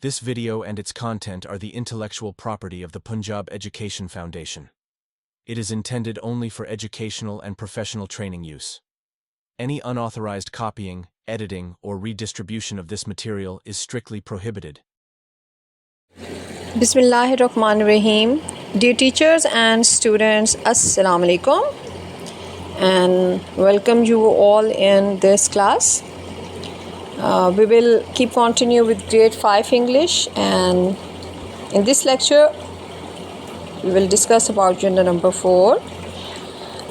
This video and its content are the intellectual property of the Punjab Education Foundation. It is intended only for educational and professional training use. Any unauthorized copying, editing, or redistribution of this material is strictly prohibited. Bismillahirrahmanirrahim. Dear teachers and students, Assalamu alaikum, and welcome you all in this class. We will keep continue with grade 5 English, and in this lecture we will discuss about unit number 4,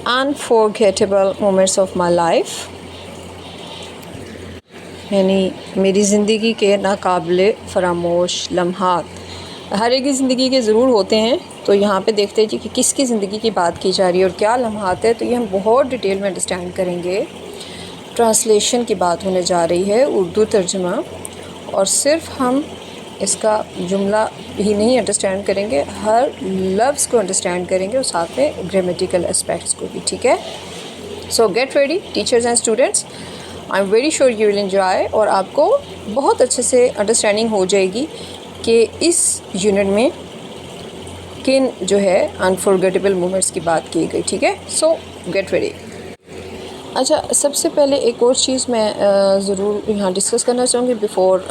unforgettable moments of my life, यानी मेरी ज़िंदगी के नाकाबिले फरामोश लम्हात। हर एक की ज़िंदगी के ज़रूर होते हैं, तो यहाँ पे देखते हैं जी कि किसकी ज़िंदगी की बात की जा रही है और क्या लम्हात है, तो ये हम बहुत डिटेल में अंडरस्टैंड करेंगे। ट्रांसलेशन की बात होने जा रही है, उर्दू तर्जुमा, और सिर्फ हम इसका जुमला ही नहीं अंडरस्टैंड करेंगे, हर लफ्ज़ को अंडरस्टैंड करेंगे और साथ में ग्रामेटिकल एस्पेक्ट्स को भी, ठीक है। सो get ready teachers and students, I am very sure you will enjoy, और आपको बहुत अच्छे से अंडरस्टैंडिंग हो जाएगी कि इस यूनिट में किन जो है अनफॉरगेटेबल मोमेंट्स की बात की गई, ठीक है। सो गेट रेडी। अच्छा, सबसे पहले एक और चीज़ मैं ज़रूर यहाँ डिस्कस करना चाहूँगी before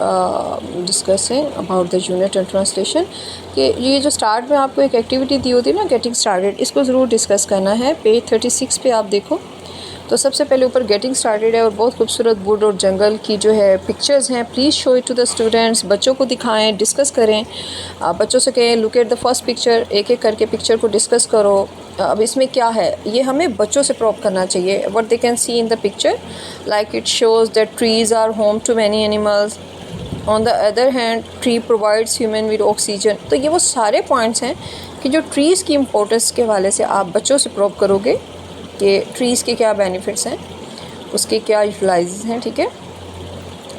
discussing about the unit and translation, कि ये जो स्टार्ट में आपको एक एक्टिविटी दी होती है ना, गेटिंग स्टार्टेड, इसको ज़रूर डिस्कस करना है। पेज 36 पे आप देखो, तो सबसे पहले ऊपर गेटिंग स्टार्टेड है और बहुत खूबसूरत वुड और जंगल की जो है पिक्चर्स हैं। Please show it to the students, बच्चों को दिखाएं, डिस्कस करें। बच्चों से कहें look at the first picture, एक एक करके पिक्चर को डिस्कस करो। अब इसमें क्या है, ये हमें बच्चों से प्रोव करना चाहिए। What they can see in the picture, like it shows that trees are home to many animals, on the other hand tree provides human with oxygen. तो ये वो सारे पॉइंट्स हैं कि जो ट्रीज़ की इम्पोर्टेंस के हवाले से आप बच्चों से प्रोव करोगे कि ट्रीज़ के क्या बेनिफिट्स हैं, उसके क्या यूटिलाइज हैं, ठीक है।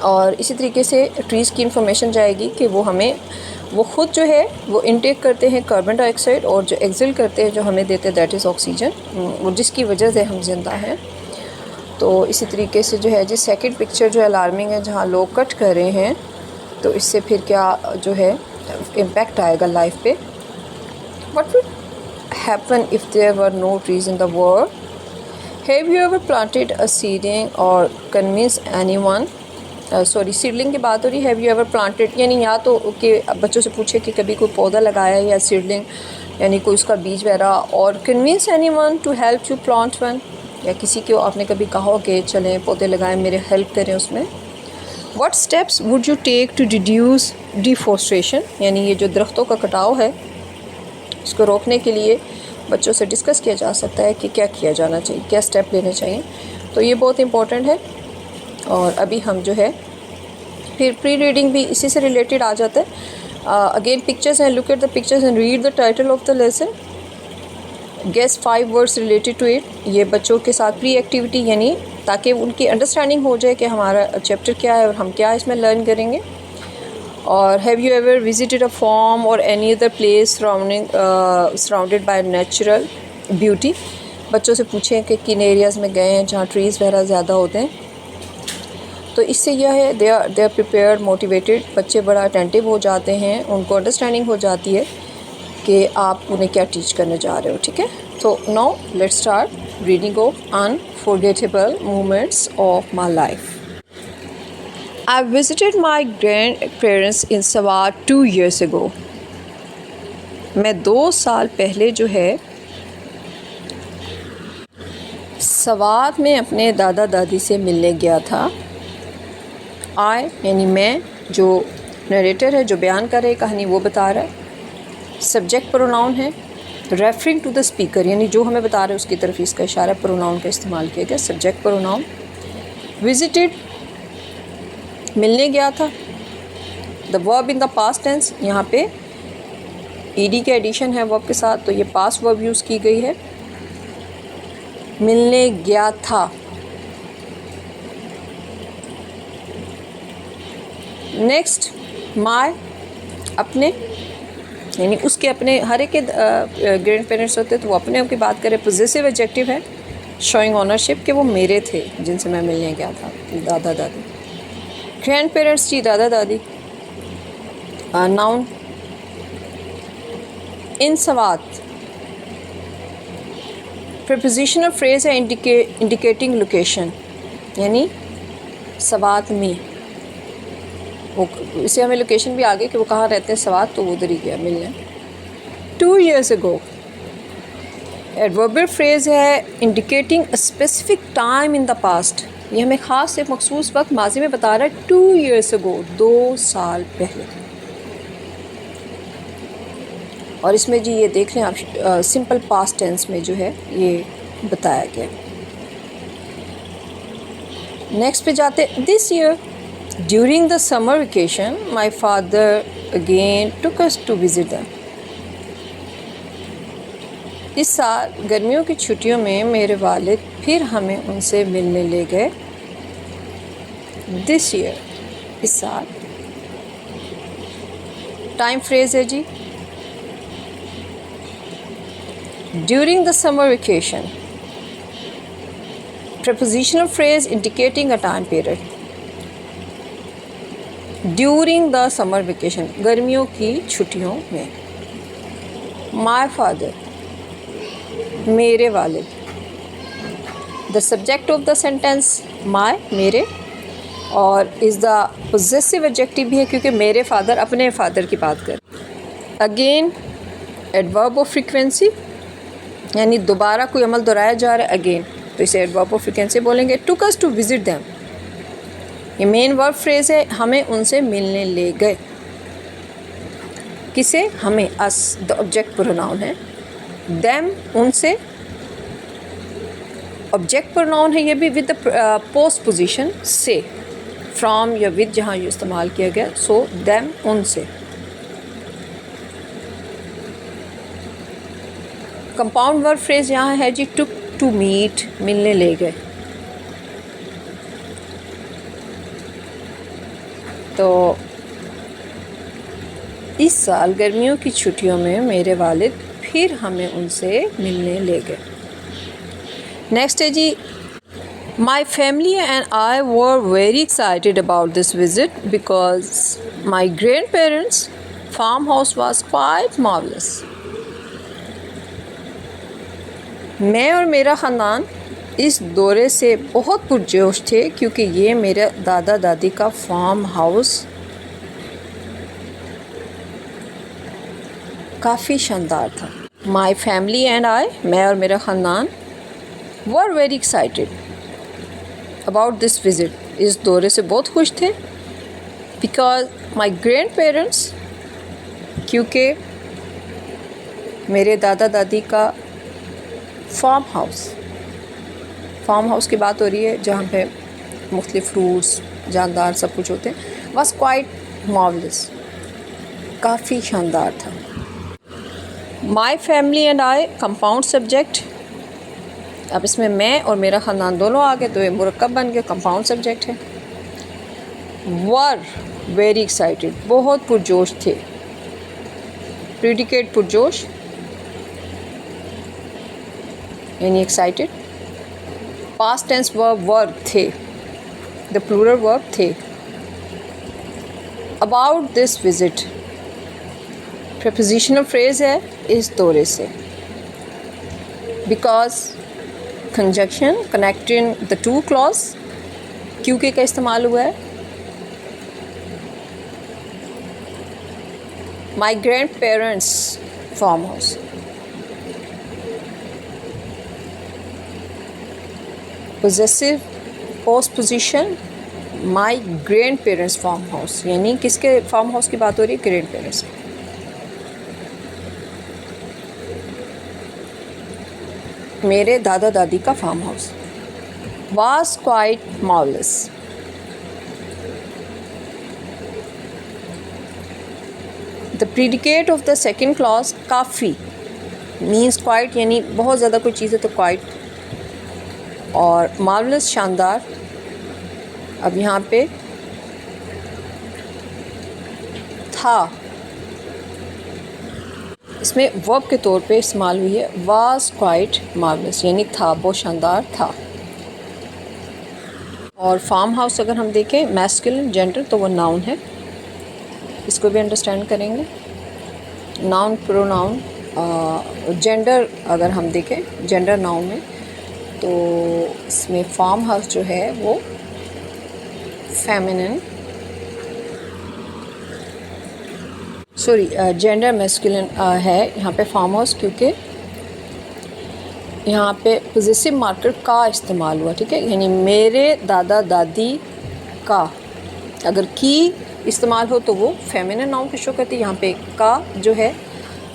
और इसी तरीके से ट्रीज़ की इंफॉर्मेशन जाएगी कि वो ख़ुद जो है वो इनटेक करते हैं कार्बन डाइऑक्साइड, और जो एक्सेल करते हैं जो हमें देते हैं दैट इज़ ऑक्सीजन, और जिसकी वजह से हम जिंदा हैं। तो इसी तरीके से जो है जी सेकंड पिक्चर जो अलार्मिंग है, जहाँ लोग कट कर रहे हैं, तो इससे फिर क्या जो है इम्पैक्ट आएगा लाइफ पे। What will happen if there were no trees in the world. Have you ever planted a seedling or convinced anyone? Seedling की बात हो रही। हैव यू एवर प्लांटेड यानी या तो कि बच्चों से पूछे कि कभी कोई पौधा लगाया है, या सीडलिंग यानी कोई उसका बीज वगैरह, और convince anyone to help you plant one, या किसी को आपने कभी कहा हो कि चलें पौधे लगाएं, मेरे हेल्प करें उसमें। What steps would you take to reduce deforestation, यानी ये जो दरख्तों का कटाव है इसको रोकने के लिए बच्चों से डिस्कस किया जा सकता है कि क्या किया जाना चाहिए, क्या स्टेप लेने चाहिए। तो ये बहुत इंपॉर्टेंट है। और अभी हम जो है फिर प्री रीडिंग भी इसी से रिलेटेड आ जाता है। अगेन पिक्चर्स हैं, look at the pictures and read the title of the lesson, guess 5 words related to it. ये बच्चों के साथ प्री एक्टिविटी, यानी ताकि उनकी अंडरस्टैंडिंग हो जाए कि हमारा चैप्टर क्या है और हम क्या इसमें लर्न करेंगे। और have you ever visited a farm और any other place surrounded by natural beauty. बच्चों से पूछें कि किन एरियाज़ में गए हैं जहाँ ट्रीज़ वगैरह ज़्यादा होते हैं। तो इससे यह है दे आर प्रिपेयर्ड, मोटिवेटेड, बच्चे बड़ा अटेंटिव हो जाते हैं, उनको अंडरस्टैंडिंग हो जाती है कि आप उन्हें क्या टीच करने जा रहे हो, ठीक है। तो now let's start reading of unforgettable moments of my life. I visited my grandparents in Sawat 2 years ago. मैं 2 साल पहले जो है सवात में अपने दादा दादी से मिलने गया था। आई यानी मैं, जो नरेटर है, जो बयान कर रहा है कहानी, वो बता रहा है। सब्जेक्ट प्रोनाउन है, रेफरिंग टू द स्पीकर, यानी जो हमें बता रहे हैं उसकी तरफ इसका इशारा प्रोनाउन का इस्तेमाल किया गया, सब्जेक्ट प्रोनाउन। विजिटेड मिलने गया था। The verb in the past tense, यहाँ पे ईडी के एडिशन है वर्ब के साथ, तो ये पास्ट वर्ब यूज़ की गई है। मिलने गया था। नेक्स्ट माय, अपने, यानी उसके अपने, हर एक के ग्रैंड पेरेंट्स होते तो वो अपने आप की बात करें। पोजेसिव एडजेक्टिव है, शोइंग ऑनरशिप, कि वो मेरे थे जिनसे मैं मिलने गया था, दादा दादी। ग्रैंड पेरेंट्स जी, दादा दादी। Noun in Swat prepositional phrase है इंडिकेटिंग लोकेशन, यानी सवात में वो, इसे हमें लोकेशन भी आ गई कि वो कहाँ रहते हैं सवात, तो वो उधर ही गया मिलने। 2 years ago एडवर्बियल फ्रेज है indicating a specific time in the past, ये हमें ख़ास एक मखसूस वक्त माजी में बता रहा है। 2 years ago 2 साल पहले। और इसमें जी ये देख लें आप, सिंपल पास्ट टेंस में जो है ये बताया गया। नेक्स्ट पे जाते, this year during the summer vacation my father again took us to visit them. इस साल गर्मियों की छुट्टियों में मेरे वालिद फिर हमें उनसे मिलने ले गए। दिस ईयर, इस साल। टाइम फ्रेज है जी during the summer vacation, prepositional phrase indicating a time period. During the summer vacation, गर्मियों की छुट्टियों में। माई फादर, मेरे वालिद। The subject of the sentence my, मेरे, और इज़ द पोजेसिव एडजेक्टिव भी है क्योंकि मेरे फादर अपने फादर की बात कर। अगेन एडवर्ब ऑफ फ्रीक्वेंसी, यानी दोबारा कोई अमल दोहराया जा रहा है, अगेन, तो इसे एडवर्ब ऑफ फ्रीक्वेंसी बोलेंगे। टुक अस टू विजिट देम, ये मेन वर्ब फ्रेज है, हमें उनसे मिलने ले गए। किसे? हमें, अस द ऑब्जेक्ट प्रोनाउन है। देम, उनसे, ऑब्जेक्ट प्रोनाउन है ये भी विद द पोस्ट पोजीशन से, फ्रॉम या विद जहाँ ये इस्तेमाल किया गया, सो देम, उनसे। कंपाउंड वर्ब फ्रेज यहाँ है जी टुक टू मीट, मिलने ले गए। तो इस साल गर्मियों की छुट्टियों में मेरे वालिद फिर हमें उनसे मिलने ले गए। नेक्स्ट है जी, my family and I were very excited about this visit because my grandparents farm house was quite marvellous. मैं और मेरा ख़ानदान इस दौरे से बहुत पुरजोश थे क्योंकि ये मेरे दादा दादी का फार्म हाउस काफ़ी शानदार था। माई फैमिली एंड आई, मैं और मेरा ख़ानदान, वर very excited about this visit, इस दौरे से बहुत खुश थे। बिकॉज माई ग्रैंड पेरेंट्स, क्योंकि मेरे दादा दादी का फार्म हाउस की बात हो रही है जहाँ पे मुख्तलिफ फ्रूट्स, जानदार सब कुछ होते हैं, वॉज क्वाइट मार्वलस, काफ़ी शानदार था। माई family and I compound subject, अब इसमें मैं और मेरा ख़ानदान दोनों आ गए तो ये मुरक्कब बन गया, कंपाउंड सब्जेक्ट है। वर वेरी एक्साइटेड, बहुत पुरजोश थे। प्रीडिकेट पुरजोश यानी excited. Past tense verb were थे, द प्लूरल वर्ब थे। About this visit, prepositional phrase है इस दौरे से। Because conjunction connecting the two clause, क्योंकि का इस्तेमाल हुआ है। My grandparents farm house, possessive postposition, my grandparents farm house, यानी किसके फार्म हाउस की बात हो रही है? Grandparents. मेरे दादा दादी का farm house. Was quite marvellous, the predicate of the second clause काफ़ी मीन्स क्वाइट, यानी बहुत ज़्यादा कोई चीज़ है तो क्वाइट, और मार्वलस शानदार। अब यहाँ पे था, इसमें वर्ब के तौर पे इस्तेमाल हुई है। वाज क्वाइट मार्वलस, यानी था, बहुत शानदार था। और फार्म हाउस अगर हम देखें मैस्कुलिन जेंडर तो वो नाउन है, इसको इसको भी अंडरस्टैंड करेंगे। नाउन प्रोनाउन जेंडर अगर हम देखें जेंडर नाउन में, तो इसमें फार्म हाउस जो है वो फेमिनिन, सॉरी जेंडर मैस्कुलिन है यहाँ पे फार्म हाउस, क्योंकि यहाँ पे पोजेसिव मार्कर का इस्तेमाल हुआ, ठीक है। यानी मेरे दादा दादी का, अगर की इस्तेमाल हो तो वो फेमिनिन नाउन को शो करती है। यहाँ पे का जो है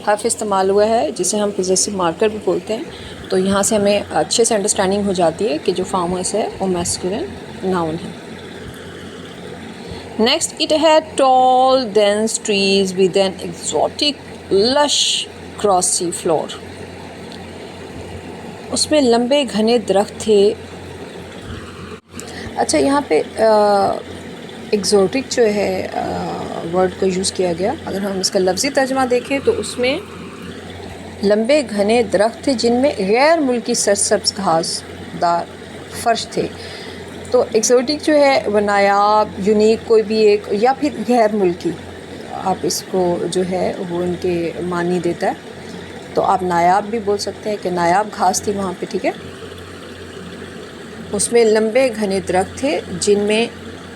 हर्फ इस्तेमाल हुआ है जिसे हम पोजेसिव मार्कर भी बोलते हैं। तो यहाँ से हमें अच्छे से अंडरस्टैंडिंग हो जाती है कि जो फार्म हाउस है वो मैस्कुलिन नाउन है। Next, it had tall dense trees with an exotic lush grassy floor. उसमें लंबे घने दरख्त थे। अच्छा, यहाँ पे एक्सोटिक जो है वर्ड को यूज़ किया गया। अगर हम इसका लफ्ज़ी तर्जमा देखें तो उसमें लंबे घने दरख्त थे जिनमें गैर मुल्की सरसब्ज़ घासदार फर्श थे। तो एक्सोटिक जो है वो नायाब, यूनिक, कोई भी एक, या फिर गैर मुल्की, आप इसको जो है वो इनके मानी देता है। तो आप नायाब भी बोल सकते हैं कि नायाब घास थी वहाँ पे, ठीक है। उसमें लंबे घने दरख्त थे जिनमें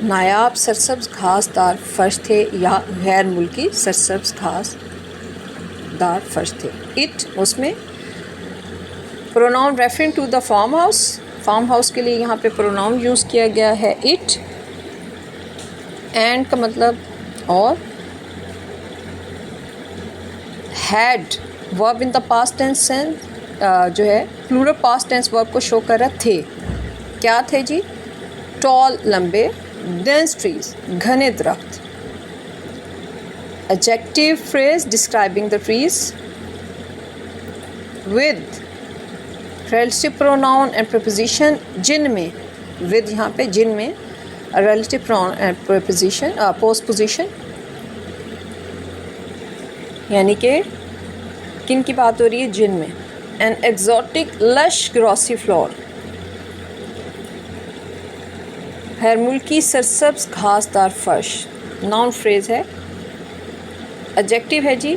नायाब सरसब्ज़ घासदार फर्श थे या गैर मुल्की सरसब्ज़ घासदार फर्श थे। इट, उसमें pronoun referring to the farm house, farm house के लिए यहाँ पे प्रोनाउन यूज़ किया गया है इट। एंड का मतलब और, had verb in the past tense जो है प्लूरल पास्ट टेंस वर्ब को शो कर रहे थे। क्या थे जी? टॉल लंबे, डेंस ट्रीज घने दरख्त। Adjective phrase describing the trees with relative pronoun and preposition, जिनमें, विद यहाँ पे जिनमें relative pronoun and preposition postposition, यानी कि किन की बात हो रही है? जिनमें। An exotic lush grassy floor, गैर मुल्की सरसब्ज़ घासदार फर्श, नाउन फ्रेज है। एडजेक्टिव है जी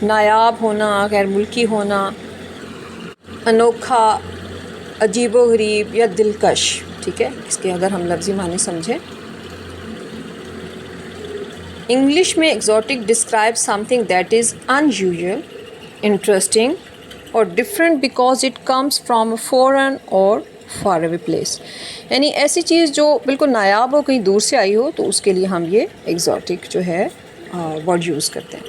नायाब होना, गैर मुल्की होना, अनोखा, अजीबो-गरीब या दिलकश, ठीक है। इसके अगर हम लफ्ज़ी माने समझें, इंग्लिश में exotic describe something that is unusual, interesting और different because it comes from a foreign और फार अवे प्लेस। यानी ऐसी चीज़ जो बिल्कुल नायाब हो, कहीं दूर से आई हो, तो उसके लिए हम ये एक्सोटिक जो है वर्ड यूज़ करते हैं।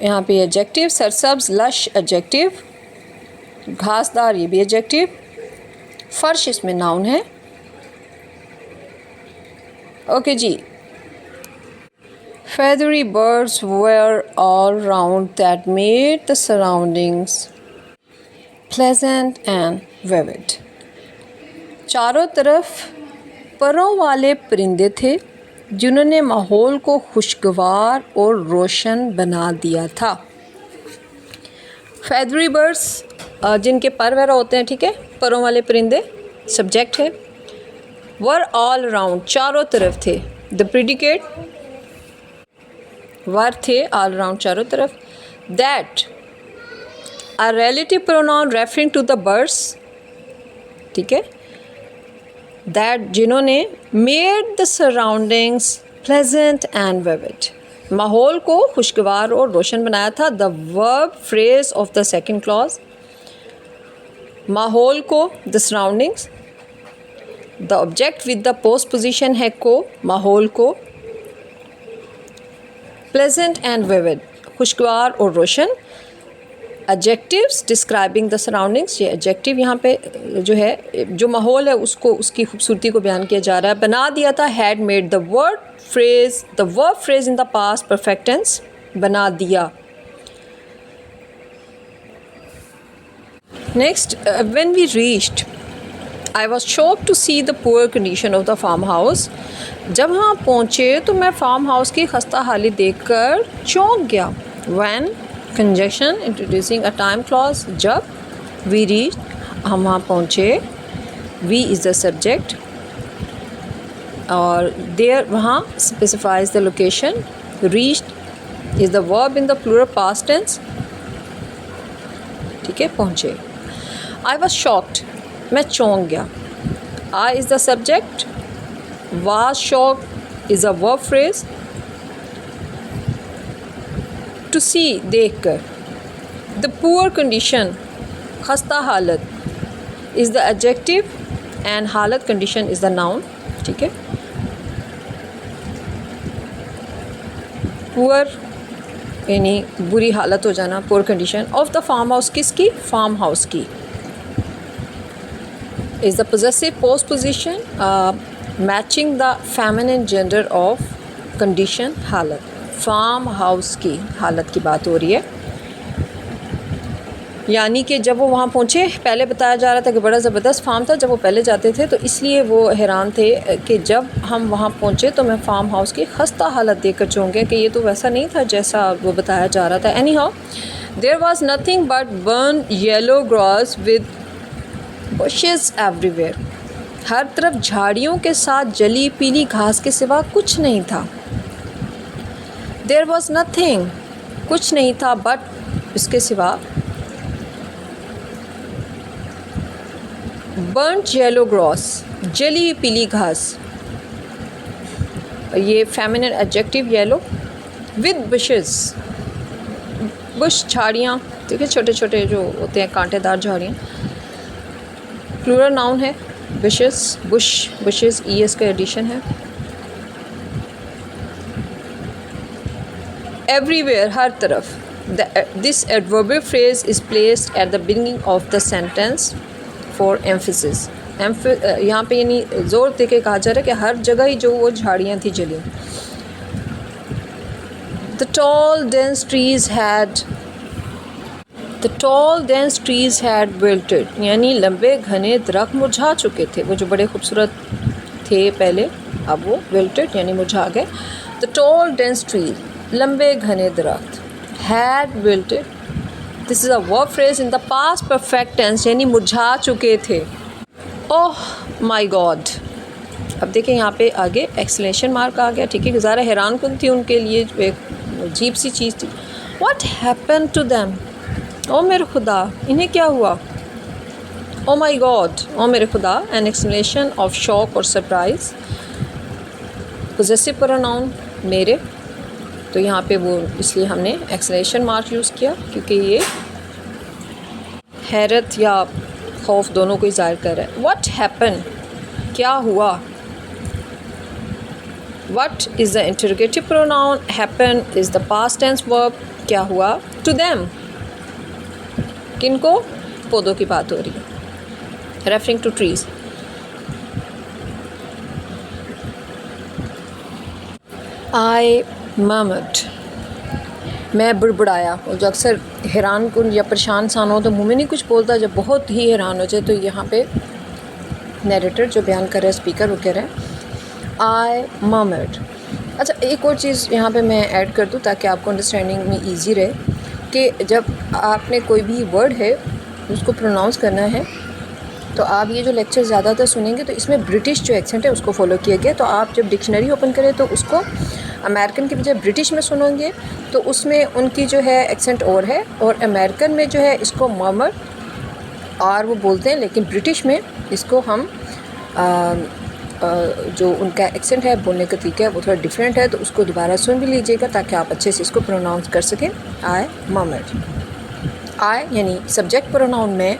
यहाँ पे एडजेक्टिव, सरसब्ज़ लश एडजेक्टिव, घासदार ये भी एडजेक्टिव, फर्श इसमें नाउन है। ओके जी। Feathery birds were all round that made the surroundings pleasant and vivid. चारों तरफ परों वाले परिंदे थे जिन्होंने माहौल को खुशगवार और रोशन बना दिया था। Feathery birds जिनके पर वगैरह होते हैं, ठीक है, परों वाले परिंदे, सब्जेक्ट है। were all round चारों तरफ थे। the predicate वर थे, ऑल राउंड चारों तरफ। That a relative pronoun referring to the birds, ठीक है। दैट जिन्होंने made the surroundings pleasant and vivid, माहौल को खुशगवार और रोशन बनाया था। The verb phrase of the second clause, माहौल को, the surroundings. The object with the postposition है को, माहौल को। प्लेजेंट एंड विविड, खुशगवार और रोशन। एडजेक्टिव्स डिस्क्राइबिंग द सराउंडिंग्स, ये एडजेक्टिव यहाँ पे जो है, जो माहौल है उसको, उसकी खूबसूरती को बयान किया जा रहा है। बना दिया था, had made the verb phrase in the past perfect tense, बना दिया। Next, when we reached I was shocked to see the poor condition of the farmhouse. जब वहाँ पहुँचे तो मैं फार्म हाउस की खस्ता हाली देखकर चौंक गया। When conjunction introducing a time clause, जब we reached, हम वहाँ पहुँचे, we is the subject और there वहाँ specifies the location, reached is the verb in the plural past tense. ठीक है, पहुँचे. I was shocked, मैं चौंक गया. I is the subject. Was shocked is a verb phrase. To see, देख कर. The poor condition, खस्ता हालत, is the adjective and हालत condition is the noun. ठीक है. पुअर यानी बुरी हालत हो जाना, poor condition. Of the farm house, किसकी? फार्म हाउस की. Is the possessive postposition matching the feminine gender of condition, हालत. फार्म हाउस की हालत की बात हो रही है. यानी कि जब वो वहाँ पहुँचे, पहले बताया जा रहा था कि बड़ा ज़बरदस्त फार्म था जब वो पहले जाते थे, तो इसलिए वो हैरान थे कि जब हम वहाँ पहुँचे तो मैं फार्म हाउस की खस्ता हालत देखकर चौंक गया कि ये तो वैसा नहीं था जैसा वो बताया जा रहा था. Anyhow, there was nothing but burn yellow grass with bushes everywhere. हर तरफ झाड़ियों के साथ जली पीली घास के सिवा कुछ नहीं था. देयर वाज नथिंग, कुछ नहीं था, बट इसके सिवा. बर्न्ट येलो ग्रास, जली पीली घास. ये feminine adjective yellow. With bushes, Bush झाड़ियाँ, ठीक है, छोटे छोटे जो होते हैं कांटेदार झाड़ियाँ. प्लूरल नाउन है. बुशेस, बुश, बुशेस ईएस का एडिशन है. एवरीवेयर, हर तरफ. This adverbial phrase is placed at the beginning of the sentence for emphasis. यहाँ पे यानी ज़ोर दे के कहा जा रहा है कि हर जगह ही जो वो झाड़ियाँ थी जली. The tall dense trees had wilted, यानी लंबे घने दरख्त मुरझा चुके थे. वो जो बड़े खूबसूरत थे पहले, अब वो विल्टेड यानी मुरझा गए. द टॉल डेंस ट्रीज़, लंबे घने दरख्त. Had wilted, this is a verb phrase in the past perfect tense, यानी मुरझा चुके थे. Oh my God. अब देखें यहाँ पे आगे एक्सक्लेमेशन मार्क आ गया. ठीक है, ज़रा हैरान कुन थी उनके लिए, एक अजीब सी चीज़ थी. व्हाट हैपेंड टू देम, ओ मेरे खुदा, इन्हें क्या हुआ. ओ माय गॉड, ओ मेरे खुदा. एन एक्सक्लेमेशन ऑफ शॉक और सरप्राइज. पोजेसिव प्रोनाउन मेरे, तो यहाँ पे वो इसलिए हमने एक्सक्लेमेशन मार्क यूज़ किया क्योंकि ये हैरत या खौफ दोनों को ज़ाहिर कर रहा है. व्हाट हैपन, क्या हुआ. What is the interrogative pronoun. Happen is the past tense verb. क्या हुआ. टू देम, किनको, पौधों की बात हो रही है. Referring to trees. I murmured, मैं बुड़बुड़ाया. और जो अक्सर हैरान कुन या परेशान इंसान हो तो मुँह में नहीं कुछ बोलता, जब बहुत ही हैरान हो जाए तो यहाँ पे नैरेटर जो बयान कर रहा है, स्पीकर, वो कह रहा है आई मर्मर्ड. अच्छा, एक और चीज़ यहाँ पे मैं ऐड कर दूँ ताकि आपको अंडरस्टैंडिंग में ईजी रहे कि जब आपने कोई भी वर्ड है उसको प्रोनाउंस करना है तो आप ये जो लेक्चर ज़्यादातर सुनेंगे तो इसमें ब्रिटिश जो एक्सेंट है उसको फॉलो किया गया. तो आप जब डिक्शनरी ओपन करें तो उसको अमेरिकन की बजाय ब्रिटिश में सुनोगे तो उसमें उनकी जो है एक्सेंट और है, और अमेरिकन में जो है इसको मर्मर और वो बोलते हैं, लेकिन ब्रिटिश में इसको हम जो उनका एक्सेंट है, बोलने का तरीका है, वो थोड़ा डिफरेंट है. तो उसको दोबारा सुन भी लीजिएगा ताकि आप अच्छे से इसको प्रोनाउंस कर सकें. आई मर्मर्ड. आई यानी सब्जेक्ट प्रोनाउन में.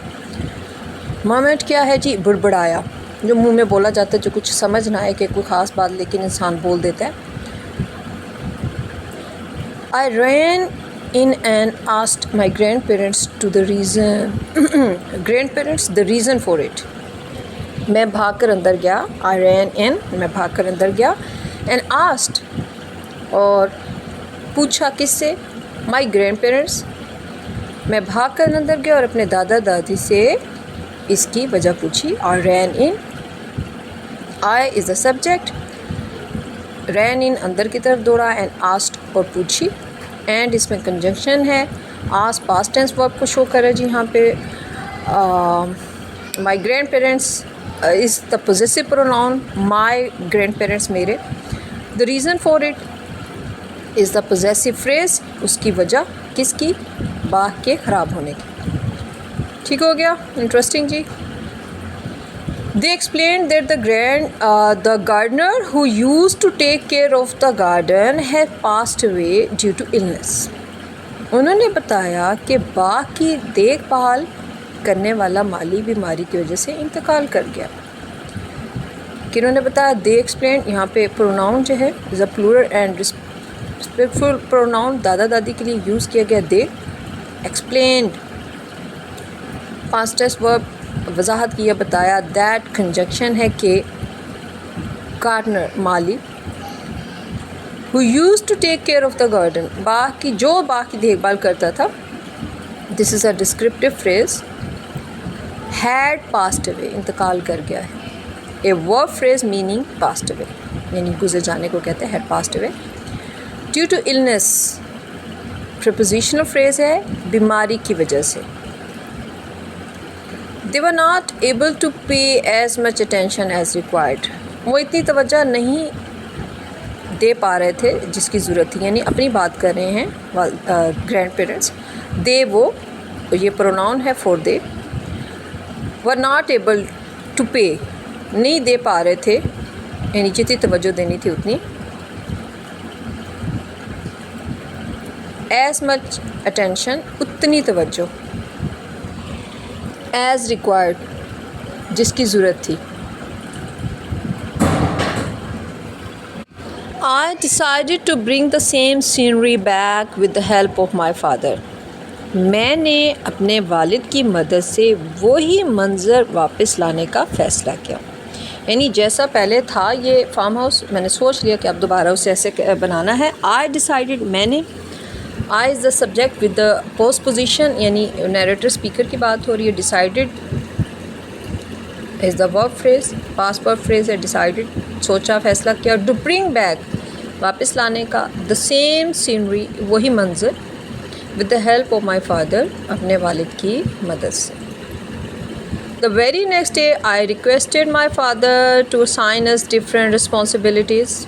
मर्मर्ड क्या है जी, बुड़बुड़ाया, जो मुंह में बोला जाता है, जो कुछ समझ ना आए कि कोई ख़ास बात लेकिन इंसान बोल देता है. I ran in and asked my grandparents to the reason grandparents the reason for it. मैं भाग कर अंदर गया. I ran in, मैं भाग कर अंदर गया. And asked, और पूछा किससे. My grandparents, मैं भाग कर अंदर गया और अपने दादा दादी से इसकी वजह पूछी. I ran in, I is the subject. रैन इन, अंदर की तरफ दौड़ा. एंड आस्ट, और पूछी. एंड इसमें कंजंक्शन है. आस पास्ट टेंस वर्ब को शो कर रहा है जी यहाँ पे. My grandparents is the possessive pronoun. My grandparents, मेरे. The reason for it, is the possessive phrase, उसकी वजह किसकी? बाग के ख़राब होने की। ठीक हो गया, इंटरेस्टिंग जी। They explained that the gardener who used to take care of the garden had passed away due to illness. उन्होंने बताया कि बाग की देखभाल करने वाला माली बीमारी की वजह से इंतकाल कर गया। किन्होंने बताया? दे एक्सप्लेन, यहाँ पे प्रोनाउन जो है is a plural and respectful pronoun, दादा दादी के लिए यूज़ किया गया। They explained, past tense verb, वजाहत किया, बताया। दैट कंजक्शन है कि गार्डनर माली, who use to take care of the garden, बाग की देखभाल करता था। This is a descriptive phrase. Had passed away, इंतकाल कर गया है। A verb phrase meaning passed away, यानी गुजर जाने को कहते हैं, had passed away. Due to illness, prepositional phrase है, बीमारी की वजह से। They were not able to pay as much attention as required. वो इतनी तवज्जो नहीं दे पा रहे थे जिसकी ज़रूरत थी, यानी अपनी बात कर रहे हैं ग्रैंड पेरेंट्स। दे, वो, ये प्रोनाउन है for they. Were not able to pay, नहीं दे पा रहे थे, यानी जितनी तवज्जो देनी थी उतनी। एज मच अटेंशन, उतनी तवज्जो। एज रिक्वायर्ड, जिसकी ज़रूरत थी। I decided to bring the same scenery back with the help of my father. मैंने अपने वालिद की मदद से वही मंज़र वापस लाने का फ़ैसला किया। यानी जैसा पहले था ये फार्म हाउस, मैंने सोच लिया कि अब दोबारा उसे ऐसे बनाना है। I decided, मैंने, I is the subject with the post position, यानी नरेटर स्पीकर की बात हो रही है। Decided is the verb phrase, past verb phrase है। Decided, सोचा, फ़ैसला किया। To bring back, वापस लाने का। The same scenery, वही मंज़र। With the help of my father, अपने वालिद की मदद से। The very next day, I requested my father to assign us different responsibilities.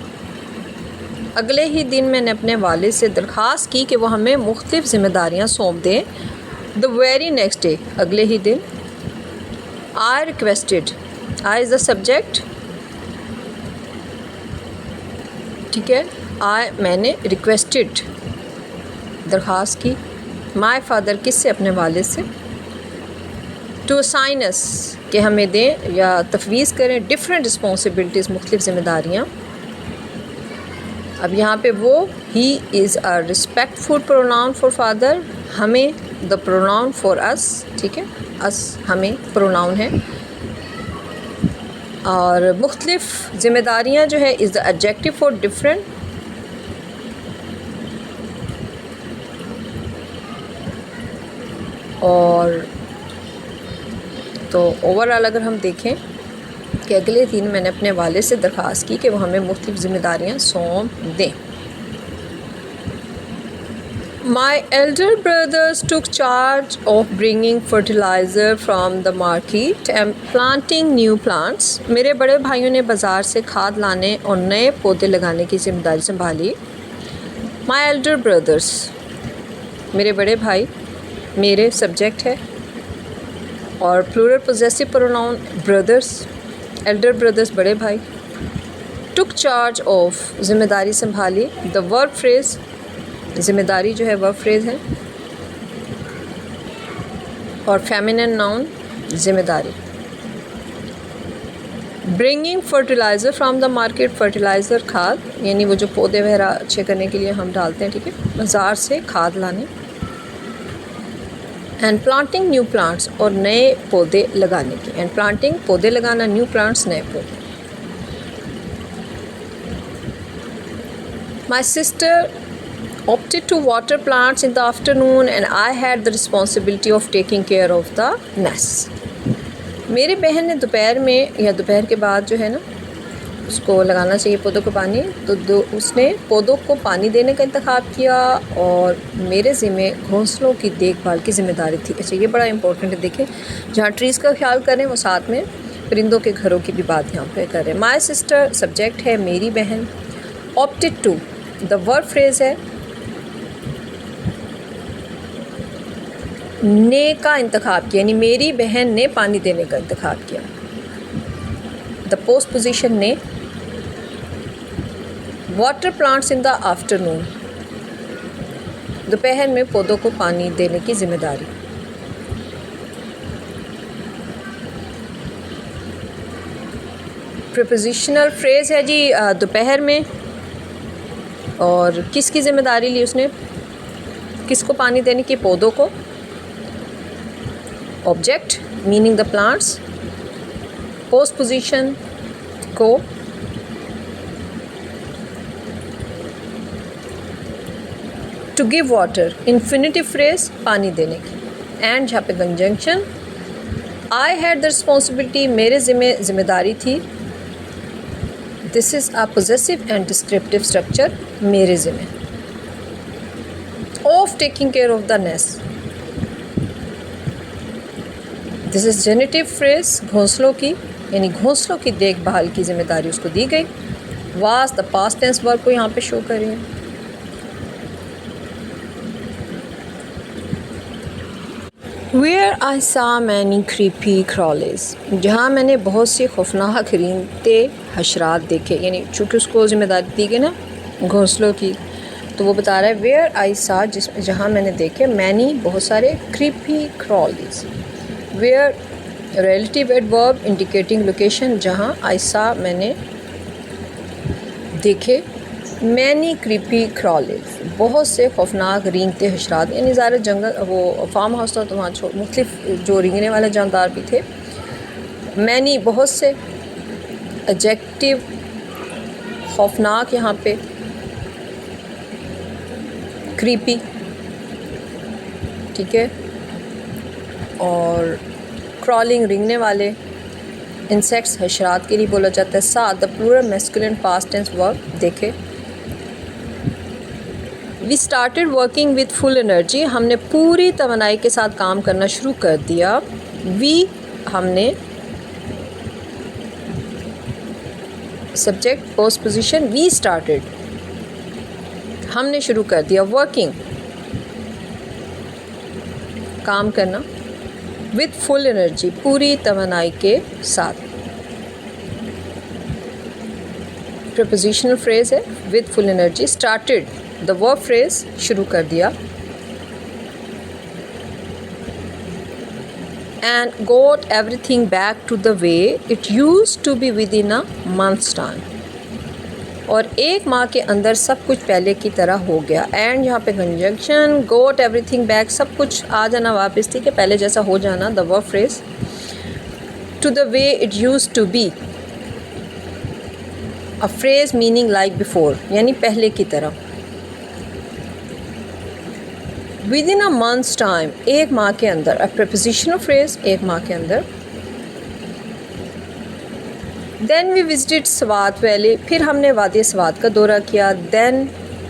अगले ही दिन मैंने अपने वालिद से दरख्वास्त की कि वो हमें मुख्तलिफ़ ज़िम्मेदारियाँ सौंप दें। The very next day, अगले ही दिन। I requested, I is the subject, ठीक है। I, मैंने, requested, दरख्वास्त की। My father, किससे? अपने वालिद से। To assign us, कि हमें दें या तफवीज़ करें different responsibilities, मुख्तलिफ़ ज़िम्मेदारियाँ। अब यहाँ पे वो, he is a respectful pronoun for father, हमें the pronoun for us, ठीक है, us हमें pronoun है। और मुख्तलिफ़ ज़िम्मेदारियाँ जो है is the adjective for different। और तो ओवरऑल अगर हम देखें कि अगले दिन मैंने अपने वालिद से दरख्वास्त की कि वो हमें मुख्तलिफ़ ज़िम्मेदारियाँ सौंप दें। My elder brothers took charge of bringing fertilizer from the market and planting new plants. मेरे बड़े भाइयों ने बाज़ार से खाद लाने और नए पौधे लगाने की ज़िम्मेदारी संभाली। My elder brothers, मेरे बड़े भाई, मेरे सब्जेक्ट है और plural possessive pronoun brothers, elder brothers बड़े भाई। टुक चार्ज ऑफ, ज़िम्मेदारी संभाली। द वर्ब फ्रेज, ज़िम्मेदारी जो है वर्ब फ्रेज है। और फेमिनिन नाउन, ज़िम्मेदारी। Bringing fertiliser from the market, fertiliser खाद, यानी वो जो पौधे वगैरह अच्छे करने के लिए हम डालते हैं, ठीक है, बाज़ार से खाद लाने। एंड प्लांटिंग न्यू प्लांट्स, और नए पौधे लगाने की। एंड प्लांटिंग, पौधे लगाना, न्यू प्लांट्स, नए पौधे। My sister opted to water plants in the afternoon and I had the responsibility of taking care of the nest. मेरी बहन ने दोपहर में या दोपहर के बाद जो है ना उसको लगाना चाहिए पौधों को पानी, तो उसने पौधों को पानी देने का इंतखाब किया और मेरे ज़िम्मे घोंसलों की देखभाल की ज़िम्मेदारी थी। अच्छा, ये बड़ा इंपॉर्टेंट है। देखें, जहाँ ट्रीज़ का ख्याल करें वो साथ में परिंदों के घरों की भी बात यहाँ पे करें। माई सिस्टर सब्जेक्ट है, मेरी बहन। Opted to, the verb phrase है ने का इंतखाब किया, यानी मेरी बहन ने पानी देने का इंतखाब किया। द पोस्ट पोजीशन ने water plants in the afternoon, दोपहर में पौधों को पानी देने की जिम्मेदारी। प्रीपोजिशनल फ्रेज है जी दोपहर में, और किसकी ज़िम्मेदारी ली उसने, किसको पानी देने की, पौधों को। Object meaning the plants, post position को, to give water infinitive phrase पानी देने की, एंड जहाँ पे conjunction, I had the responsibility मेरे जिम्मेदारी थी, this is a possessive and descriptive structure मेरे ज़िम्मे, of taking care of the nest, this is genitive phrase घोंसलों की, यानी घोंसलों की देखभाल की जिम्मेदारी उसको दी गई। Was the past tense verb को यहाँ पे शो कर रही है। Where I saw many creepy crawlies, जहाँ मैंने बहुत से खौफनाक रेंगते हशरात देखे, यानी चूँकि उसको जिम्मेदारी दी गई ना घोंसलों की, तो वो बता रहा है Where I saw, जहाँ मैंने देखे, many बहुत सारे, creepy crawlies, Where relative adverb indicating location, जहाँ I saw मैंने देखे, मैनी क्रीपी क्रॉलिस बहुत से खौफनाक रेंगते हशरात, यानी ज़ाहिर जंगल वो फार्म हाउस था तो वहाँ मुख्तलिफ जो रेंगने वाले जानदार भी थे। मैनी बहुत से, एडजेक्टिव खौफनाक यहाँ पे, क्रीपी, ठीक है, और क्रॉलिंग रेंगने वाले, इंसेक्ट्स हशरात के लिए बोला जाता है। साथ the plural masculine past tense verb देखे। We started working with full energy, हमने पूरी तवानाई के साथ काम करना शुरू कर दिया। वी हमने, subject postposition, we started हमने शुरू कर दिया, वर्किंग काम करना, विद फुल एनर्जी पूरी तवानाई के साथ। प्रीपोजिशनल फ्रेज है with full energy. Started the verb phrase शुरू कर दिया। And got everything back to the way it used to be within a month's time, और एक माह के अंदर सब कुछ पहले की तरह हो गया। एंड यहाँ पे कंजंक्शन, गोट एवरीथिंग बैक सब कुछ आ जाना वापस, ठीक है, पहले जैसा हो जाना। The verb phrase to the way it used to be, a phrase meaning like before, यानी पहले की तरह। Within a month's time एक माह के अंदर, अ प्रीपोजिशनल फ्रेज एक माह के अंदर। Then we visited Swat valley, फिर हमने वादी स्वात का दौरा किया। Then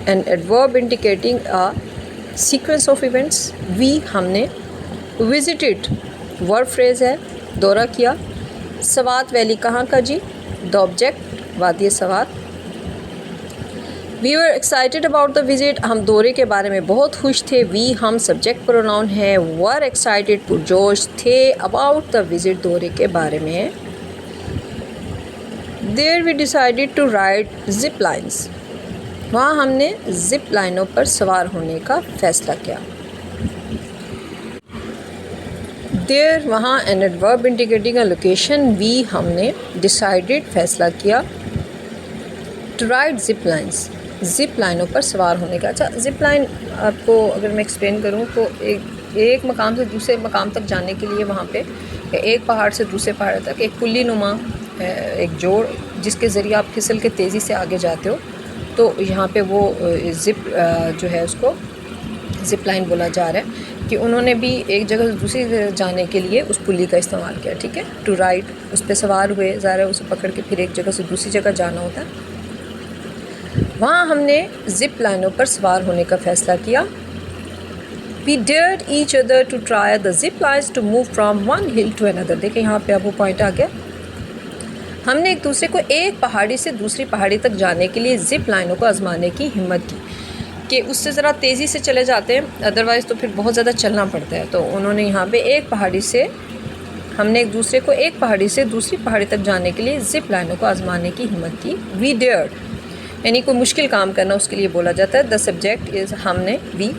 an adverb indicating a sequence of events. We हमने, विजिटेड वर्ब फ्रेज है दौरा किया। स्वात वैली कहाँ का जी, द ऑब्जेक्ट वादी Swat. We were excited about the visit, हम दौरे के बारे में बहुत खुश थे। वी हम सब्जेक्ट प्रोनाउन है। वर एक्साइटेड पुरजोश थे, अबाउट द विजिट दौरे के बारे में। There we decided to ride zip lines, वहाँ हमने जिप लाइनों पर सवार होने का फैसला किया। देयर वहाँ an adverb indicating a location. We हमने, डिसाइडेड फैसला किया, to ride zip lines zip लाइनों पर सवार होने का। अच्छा, जिप लाइन आपको अगर मैं एक्सप्लेन करूँ तो एक मकाम से दूसरे मकाम तक जाने के लिए वहाँ पे एक पहाड़ से दूसरे पहाड़ तक एक पुल्ली नुमा एक जोड़, जिसके ज़रिए आप फिसल के तेज़ी से आगे जाते हो, तो यहाँ पे वो जिप जो है उसको जिप लाइन बोला जा रहा है कि उन्होंने भी एक जगह से दूसरी जगह जाने के लिए उस पुल्ली का इस्तेमाल किया। ठीक है, टू राइड, उस पर सवार हुए, ज़ाहिर है उसे पकड़ के फिर एक जगह से दूसरी जगह जाना होता है। वहाँ हमने जिप लाइनों पर सवार होने का फ़ैसला किया। We dared each other to try the zip lines to move from one hill to another। देखिए यहाँ पे अब वो पॉइंट आ गया। हमने एक दूसरे को एक पहाड़ी से दूसरी पहाड़ी तक जाने के लिए ज़िप लाइनों को आजमाने की हिम्मत की कि उससे ज़रा तेज़ी से चले जाते हैं, अदरवाइज़ तो फिर बहुत ज़्यादा चलना पड़ता है। तो उन्होंने यहाँ पे हमने एक दूसरे को एक पहाड़ी से दूसरी पहाड़ी तक जाने के लिए ज़िप लाइनों को आजमाने की हिम्मत की। वी डेयर्ड, यानी कोई मुश्किल काम करना उसके लिए बोला जाता है। द सब्जेक्ट इज़ हमने, we.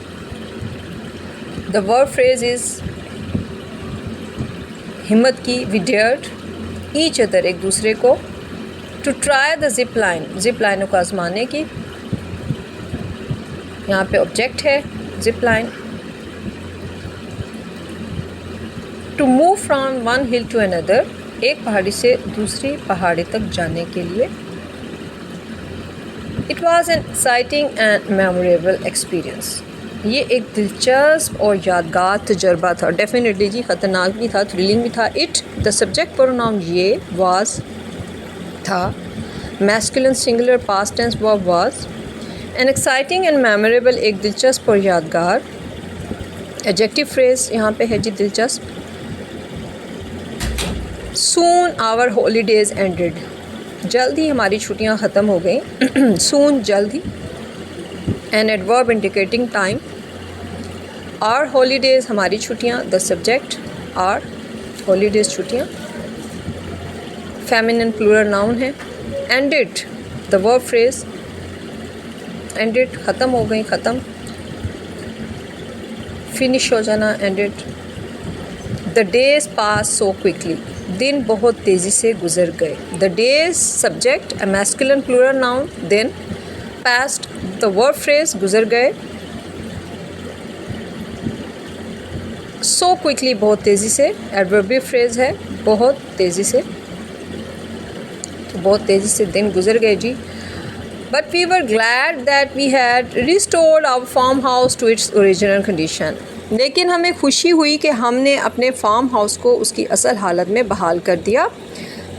The verb phrase is हिम्मत की, वी डेयर्ड ईच अदर, एक दूसरे को। टू ट्राई द ज़िप लाइनों को आजमाने की, यहाँ पे ऑब्जेक्ट है zip line. To move from one hill to another, एक पहाड़ी से दूसरी पहाड़ी तक जाने के लिए। It was an exciting and memorable experience, ये एक दिलचस्प और यादगार तजर्बा था। डेफिनेटली जी, ख़तरनाक भी था, थ्रिलिंग भी था। इट, द सब्जेक्ट प्रोनाउन ये, वाज था, masculine singular past tense verb was. An exciting and memorable, एक दिलचस्प और यादगार। एडजेक्टिव फ्रेज यहाँ पे है जी दिलचस्प। सून आवर हॉलीडेज़ एंडेड, जल्द ही हमारी छुट्टियाँ ख़त्म हो गई। सून, जल्द ही। An adverb indicating time. Our holidays, हमारी छुट्टियाँ। द सब्जेक्ट आर, हॉलीडेज़ छुट्टियाँ। फेमिनिन प्लूरल नाउन है। Ended, the verb phrase, ended, ख़त्म हो गई, ख़त्म, फिनिश हो जाना, ended. The days pass so quickly, दिन बहुत तेज़ी से गुजर गए। The days subject, a masculine plural noun. दिन, पास्ट, द वर्ब फ्रेज, गुजर गए। सो क्विकली, बहुत तेज़ी से, एडवर्बिव फ्रेज है, बहुत तेज़ी से, तो बहुत तेज़ी से दिन गुजर गए जी। But we were glad that we had restored our farm house to its original condition, लेकिन हमें खुशी हुई कि हमने अपने फार्म हाउस को उसकी असल हालत में बहाल कर दिया।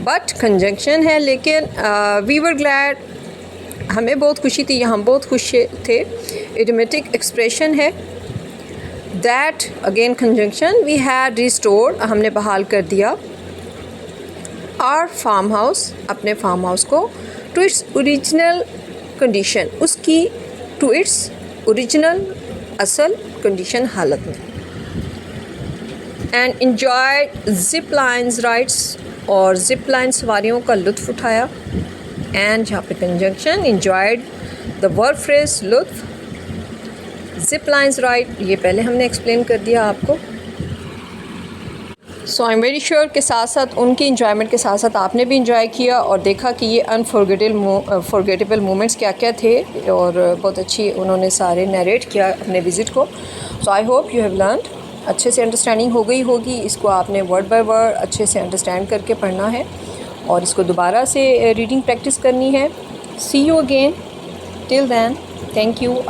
बट कंजंक्शन है, लेकिन वी वर ग्लैड, हमें बहुत खुशी थी, हम बहुत खुश थे। इडियोमेटिक एक्सप्रेशन है। That, again conjunction. We had restored, हमने बहाल कर दिया। आवर फार्म हाउस, अपने फार्म हाउस को। टू इट्स ओरिजिनल कंडीशन, उसकी, टू इट्स ओरिजिनल, असल, कंडीशन, हालत में। And enjoyed zip lines rides, और जिप लाइन सवारियों का लुत्फ़ उठाया। एंड यहाँ पे conjunction, enjoyed, the verb phrase, लुत्फ़। जिप लाइन्स राइड, ये पहले हमने एक्सप्लेन कर दिया आपको। So I am very sure के साथ साथ उनकी इंजॉयमेंट के साथ साथ आपने भी इंजॉय किया और देखा कि ये अनफॉरगेटेबल मोमेंट्स क्या क्या थे, और बहुत अच्छी उन्होंने सारे नरेट किया अपने विज़िट को। So I hope you have learned, अच्छे से अंडरस्टैंडिंग हो गई होगी। इसको आपने वर्ड बाय वर्ड अच्छे से अंडरस्टैंड करके पढ़ना है और इसको दोबारा से रीडिंग प्रैक्टिस करनी है। See you again, till then, thank you.